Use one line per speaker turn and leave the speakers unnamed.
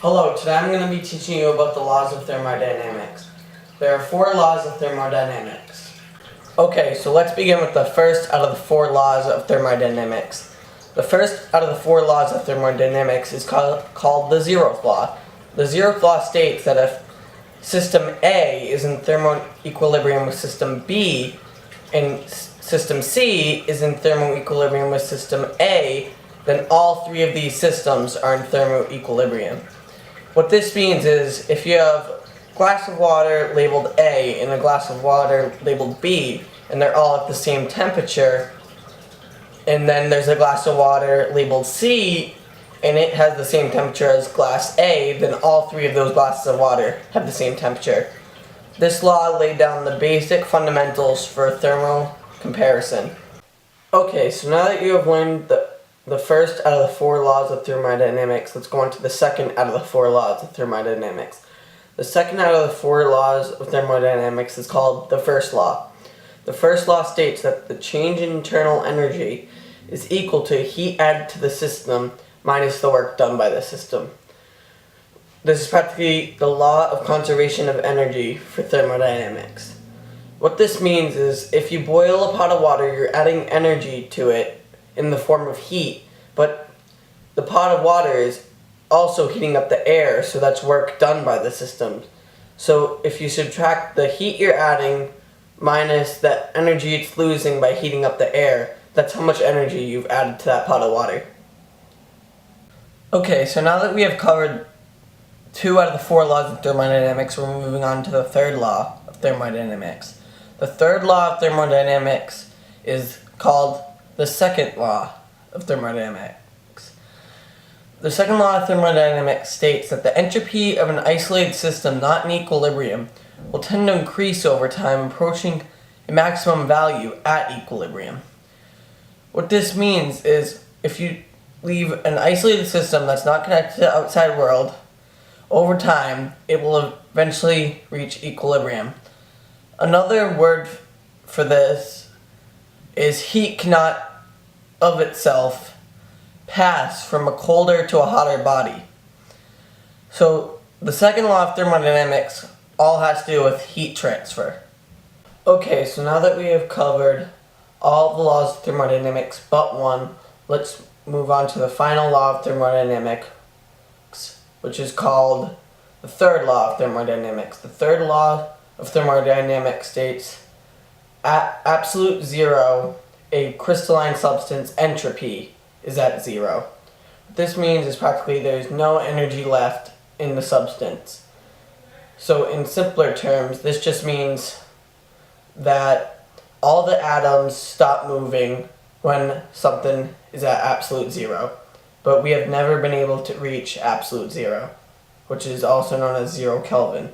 Hello, today I'm going to be teaching you about the laws of thermodynamics. There are 4 laws of thermodynamics. Okay, so let's begin with the first out of the 4 laws of thermodynamics. The first out of the 4 laws of thermodynamics is called the zeroth law. The zeroth law states that if system A is in thermoequilibrium with system B and system C is in thermoequilibrium with system A, then all 3 of these systems are in thermoequilibrium. What this means is if you have a glass of water labeled A and a glass of water labeled B, and they're all at the same temperature, and then there's a glass of water labeled C and it has the same temperature as glass A, then all 3 of those glasses of water have the same temperature. This law laid down the basic fundamentals for thermal comparison. Okay, so now that you have learned the first out of the 4 laws of thermodynamics, let's go on to the second out of the 4 laws of thermodynamics. The second out of the 4 laws of thermodynamics is called the first law. The first law states that the change in internal energy is equal to heat added to the system minus the work done by the system. This is practically the law of conservation of energy for thermodynamics. What this means is if you boil a pot of water, you're adding energy to it in the form of heat, but the pot of water is also heating up the air, so that's work done by the system. So if you subtract the heat you're adding minus the energy it's losing by heating up the air, that's how much energy you've added to that pot of water. Okay, so now that we have covered 2 out of the 4 laws of thermodynamics, we're moving on to the third law of thermodynamics. The third law of thermodynamics is called the second law of thermodynamics. The second law of thermodynamics states that the entropy of an isolated system not in equilibrium will tend to increase over time, approaching a maximum value at equilibrium. What this means is if you leave an isolated system that's not connected to the outside world, over time it will eventually reach equilibrium. Another word for this is heat cannot of itself pass from a colder to a hotter body. So the second law of thermodynamics all has to do with heat transfer. Okay, so now that we have covered all the laws of thermodynamics but one, let's move on to the final law of thermodynamics, which is called the third law of thermodynamics. The third law of thermodynamics states at absolute zero, a crystalline substance entropy is at 0. What this means is practically there's no energy left in the substance. So in simpler terms, this just means that all the atoms stop moving when something is at absolute 0. But we have never been able to reach absolute 0, which is also known as 0 Kelvin.